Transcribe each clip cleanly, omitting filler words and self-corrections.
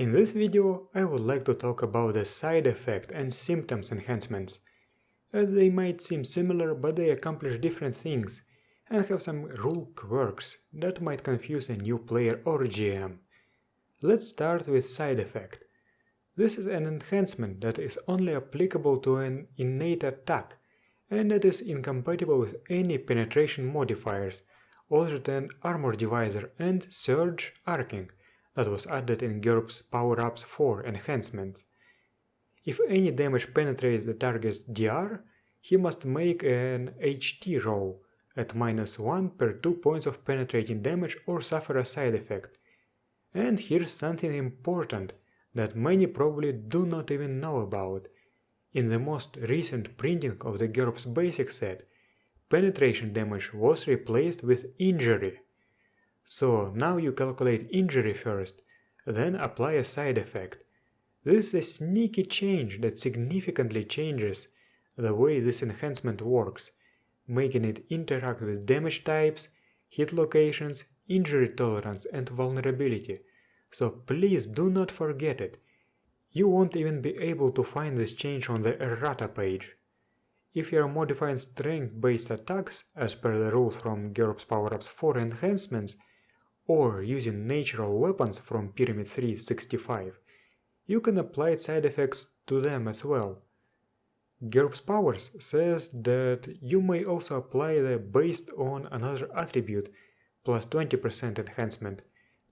In this video, I would like to talk about the side effect and symptoms enhancements, as they might seem similar but they accomplish different things and have some rule quirks that might confuse a new player or GM. Let's start with side effect. This is an enhancement that is only applicable to an innate attack and that is incompatible with any penetration modifiers other than Armor Divisor and Surge Arcing that was added in GURPS Power-Ups 4 enhancement. If any damage penetrates the target's DR, he must make an HT roll at -1 per 2 points of penetrating damage or suffer a side effect. And here's something important that many probably do not even know about. In the most recent printing of the GURPS basic set, penetration damage was replaced with injury. So now you calculate injury first, then apply a side effect. This is a sneaky change that significantly changes the way this enhancement works, making it interact with damage types, hit locations, injury tolerance and vulnerability. So please do not forget it. You won't even be able to find this change on the errata page. If you are modifying strength-based attacks as per the rules from GURPS Power-Ups 4 enhancements, or using natural weapons from Pyramid 365, you can apply side effects to them as well. GURPS Powers says that you may also apply the based on another attribute plus 20% enhancement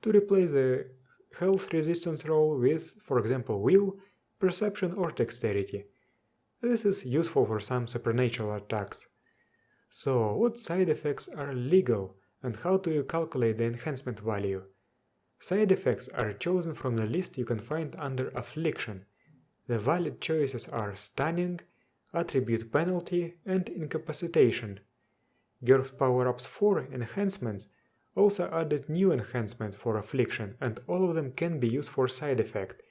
to replace the health resistance roll with, for example, will, perception or dexterity. This is useful for some supernatural attacks. So, what side effects are legal and how do you calculate the enhancement value? Side effects are chosen from the list you can find under Affliction. The valid choices are Stunning, Attribute Penalty, and Incapacitation. GURPS Power-Ups 4 enhancements also added new enhancements for Affliction and all of them can be used for side effect.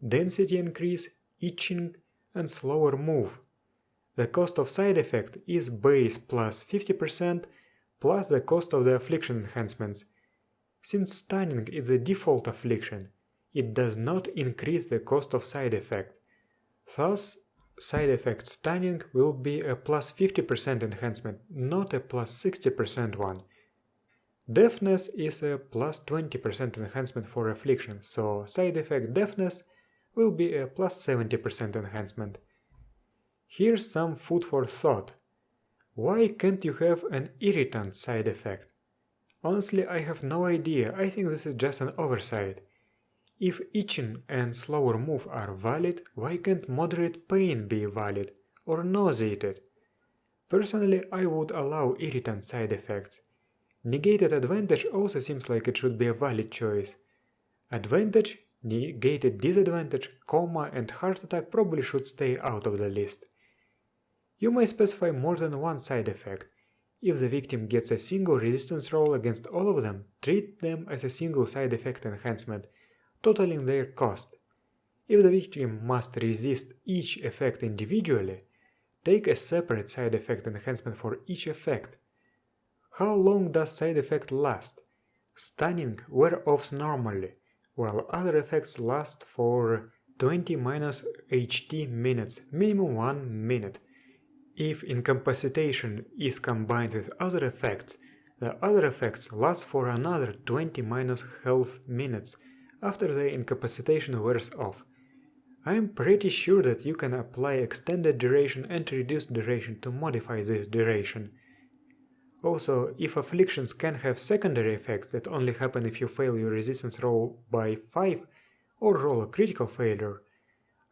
Density increase, itching, and slower move. The cost of side effect is base plus 50% plus the cost of the Affliction enhancements. Since Stunning is the default Affliction, it does not increase the cost of side effect. Thus, side effect Stunning will be a plus 50% enhancement, not a plus 60% one. Deafness is a plus 20% enhancement for Affliction, so side effect Deafness will be a plus 70% enhancement. Here's some food for thought. Why can't you have an irritant side effect? Honestly, I have no idea, I think this is just an oversight. If itching and slower move are valid, why can't moderate pain be valid, or nauseated? Personally, I would allow irritant side effects. Negated advantage also seems like it should be a valid choice. Advantage, negated disadvantage, coma and heart attack probably should stay out of the list. You may specify more than one side effect. If the victim gets a single resistance roll against all of them, treat them as a single side effect enhancement, totaling their cost. If the victim must resist each effect individually, take a separate side effect enhancement for each effect. How long does side effect last? Stunning wear-offs normally, while other effects last for 20 minus HT minutes, minimum 1 minute. If incapacitation is combined with other effects, the other effects last for another 20 minus health minutes after the incapacitation wears off. I am pretty sure that you can apply extended duration and reduced duration to modify this duration. Also, if afflictions can have secondary effects that only happen if you fail your resistance roll by 5 or roll a critical failure,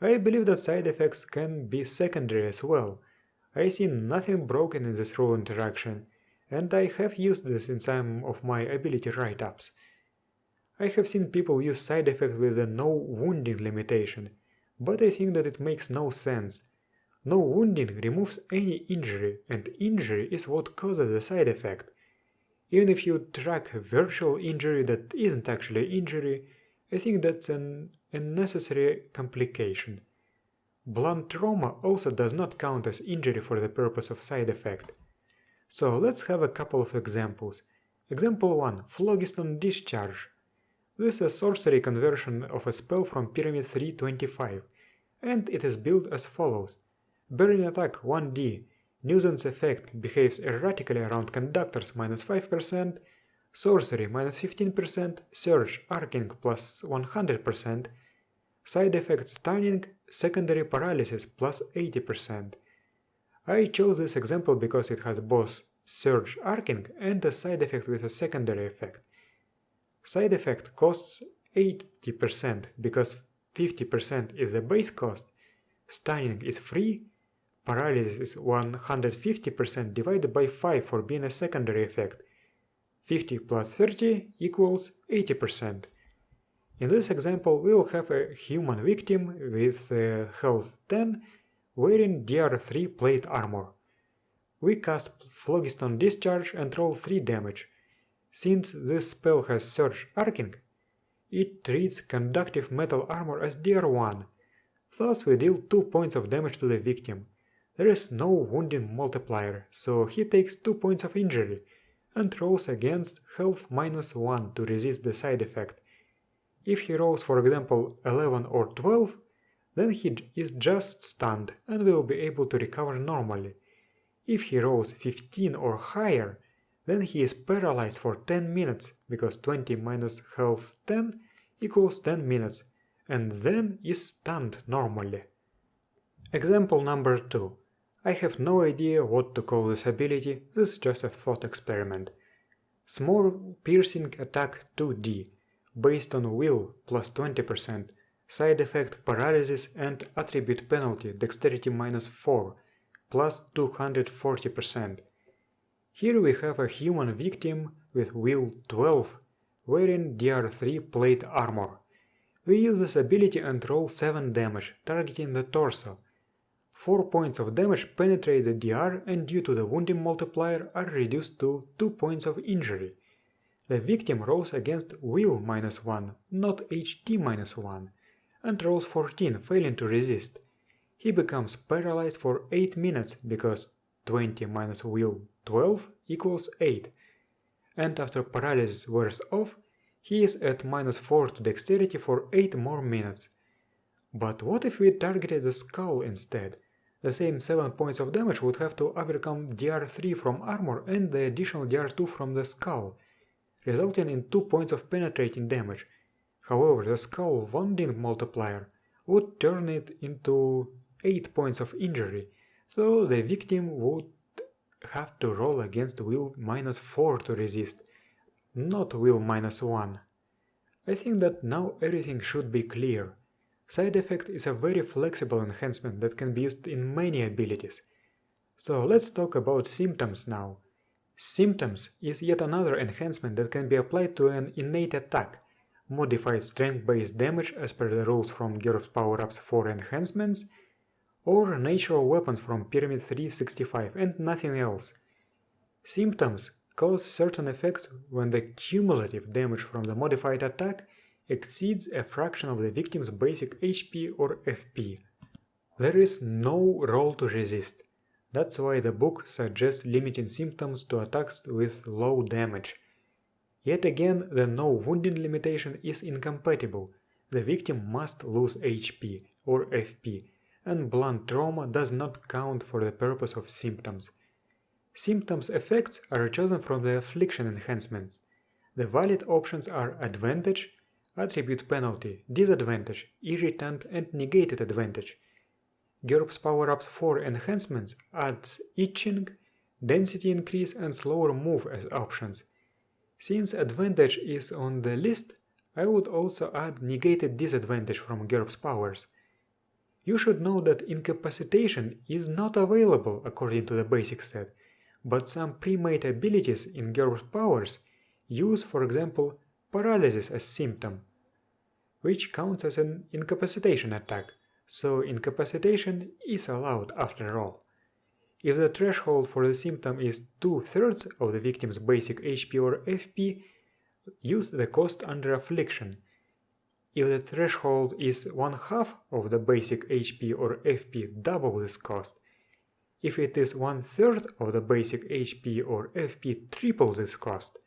I believe that side effects can be secondary as well. I see nothing broken in this rule interaction, and I have used this in some of my ability write-ups. I have seen people use side effects with a no wounding limitation, but I think that it makes no sense. No wounding removes any injury, and injury is what causes the side effect. Even if you track a virtual injury that isn't actually injury, I think that's an unnecessary complication. Blunt trauma also does not count as injury for the purpose of side effect. So let's have a couple of examples. Example 1. Phlogiston discharge. This is a sorcery conversion of a spell from Pyramid 325, and it is built as follows. Burning attack 1d, nuisance effect behaves erratically around conductors -5%, sorcery -15%, surge arcing plus 100%, side effect stunning, secondary paralysis plus 80%. I chose this example because it has both surge arcing and a side effect with a secondary effect. Side effect costs 80% because 50% is the base cost, stunning is free, paralysis is 150% divided by 5 for being a secondary effect. 50 plus 30 equals 80%. In this example, we will have a human victim with health 10 wearing DR3 plate armor. We cast Phlogiston Discharge and roll 3 damage. Since this spell has Surge Arcing, it treats conductive metal armor as DR1, thus we deal 2 points of damage to the victim. There is no wounding multiplier, so he takes 2 points of injury and rolls against health -1 to resist the side effect. If he rolls, for example, 11 or 12, then he is just stunned and will be able to recover normally. If he rolls 15 or higher, then he is paralyzed for 10 minutes, because 20 minus health 10 equals 10 minutes, and then is stunned normally. Example number 2. I have no idea what to call this ability, this is just a thought experiment. Small piercing attack 2d, based on will plus 20%, side effect paralysis and attribute penalty dexterity -4, plus 240%. Here we have a human victim with will 12, wearing DR3 plate armor. We use this ability and roll 7 damage, targeting the torso. 4 points of damage penetrate the DR and due to the wounding multiplier are reduced to 2 points of injury. The victim rolls against will -1, not HT -1, and rolls 14, failing to resist. He becomes paralyzed for 8 minutes because 20 minus will 12 equals 8, and after paralysis wears off, he is at -4 to dexterity for 8 more minutes. But what if we targeted the skull instead? The same 7 points of damage would have to overcome DR3 from armor and the additional DR2 from the skull, resulting in 2 points of penetrating damage. However, the skull wounding multiplier would turn it into 8 points of injury, so the victim would have to roll against will -4 to resist, not will -1. I think that now everything should be clear. Side effect is a very flexible enhancement that can be used in many abilities. So let's talk about symptoms now. Symptoms is yet another enhancement that can be applied to an innate attack, modified strength-based damage as per the rules from GURPS power-ups for enhancements, or natural weapons from Pyramid 365 and nothing else. Symptoms cause certain effects when the cumulative damage from the modified attack exceeds a fraction of the victim's basic HP or FP. There is no roll to resist. That's why the book suggests limiting symptoms to attacks with low damage. Yet again, the no wounding limitation is incompatible. The victim must lose HP or FP, and blunt trauma does not count for the purpose of symptoms. Symptoms effects are chosen from the affliction enhancements. The valid options are advantage, attribute penalty, disadvantage, irritant, and negated advantage. GURPS power-ups for enhancements adds itching, density increase, and slower move as options. Since advantage is on the list, I would also add negated disadvantage from GURPS powers. You should know that incapacitation is not available according to the basic set, but some pre-made abilities in GURPS powers use, for example, paralysis as symptom, which counts as an incapacitation attack, so incapacitation is allowed after all. If the threshold for the symptom is 2/3 of the victim's basic HP or FP, use the cost under affliction. If the threshold is 1/2 of the basic HP or FP, double this cost. If it is 1/3 of the basic HP or FP, triple this cost.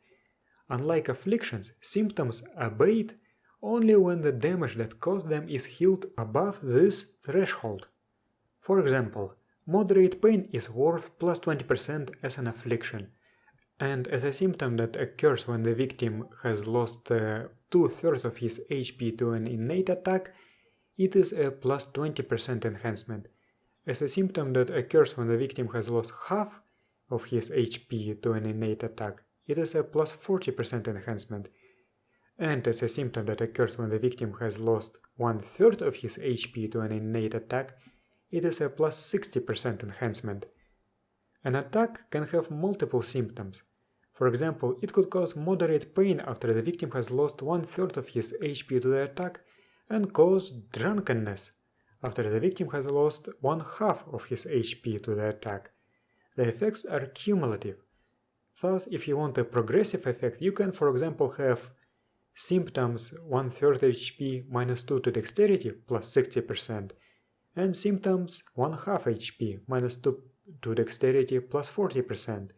Unlike afflictions, symptoms abate only when the damage that caused them is healed above this threshold. For example, moderate pain is worth plus 20% as an affliction, and as a symptom that occurs when the victim has lost 2/3 of his HP to an innate attack, it is a plus 20% enhancement. As a symptom that occurs when the victim has lost half of his HP to an innate attack, it is a plus 40% enhancement. And as a symptom that occurs when the victim has lost 1/3 of his HP to an innate attack, it is a plus 60% enhancement. An attack can have multiple symptoms. For example, it could cause moderate pain after the victim has lost 1/3 of his HP to the attack and cause drunkenness after the victim has lost 1/2 of his HP to the attack. The effects are cumulative. Thus, if you want a progressive effect, you can, for example, have symptoms 1/3 HP minus 2 to dexterity plus 60%, and symptoms 1/2 HP minus 2 to dexterity plus 40%.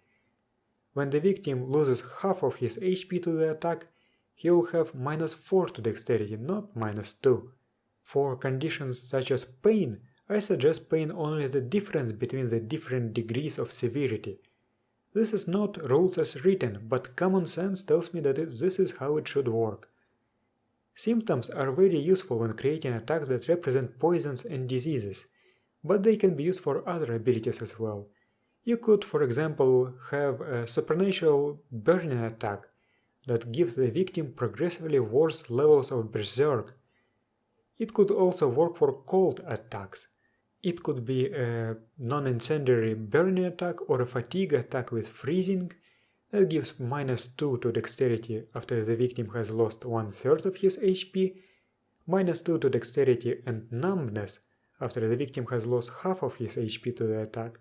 When the victim loses half of his HP to the attack, he will have minus 4 to dexterity, not minus 2. For conditions such as pain, I suggest paying only the difference between the different degrees of severity. This is not rules as written, but common sense tells me that this is how it should work. Symptoms are very useful when creating attacks that represent poisons and diseases, but they can be used for other abilities as well. You could, for example, have a supernatural burning attack that gives the victim progressively worse levels of berserk. It could also work for cold attacks. It could be a non-incendiary burning attack or a fatigue attack with freezing that gives minus 2 to dexterity after the victim has lost 1/3 of his HP, minus 2 to dexterity and numbness after the victim has lost half of his HP to the attack,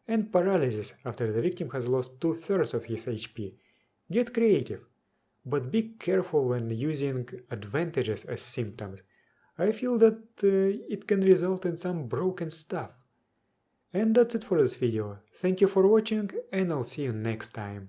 and paralysis after the victim has lost 2/3 of his HP. Get creative, but be careful when using advantages as symptoms. I feel that it can result in some broken stuff. And that's it for this video. Thank you for watching, and I'll see you next time.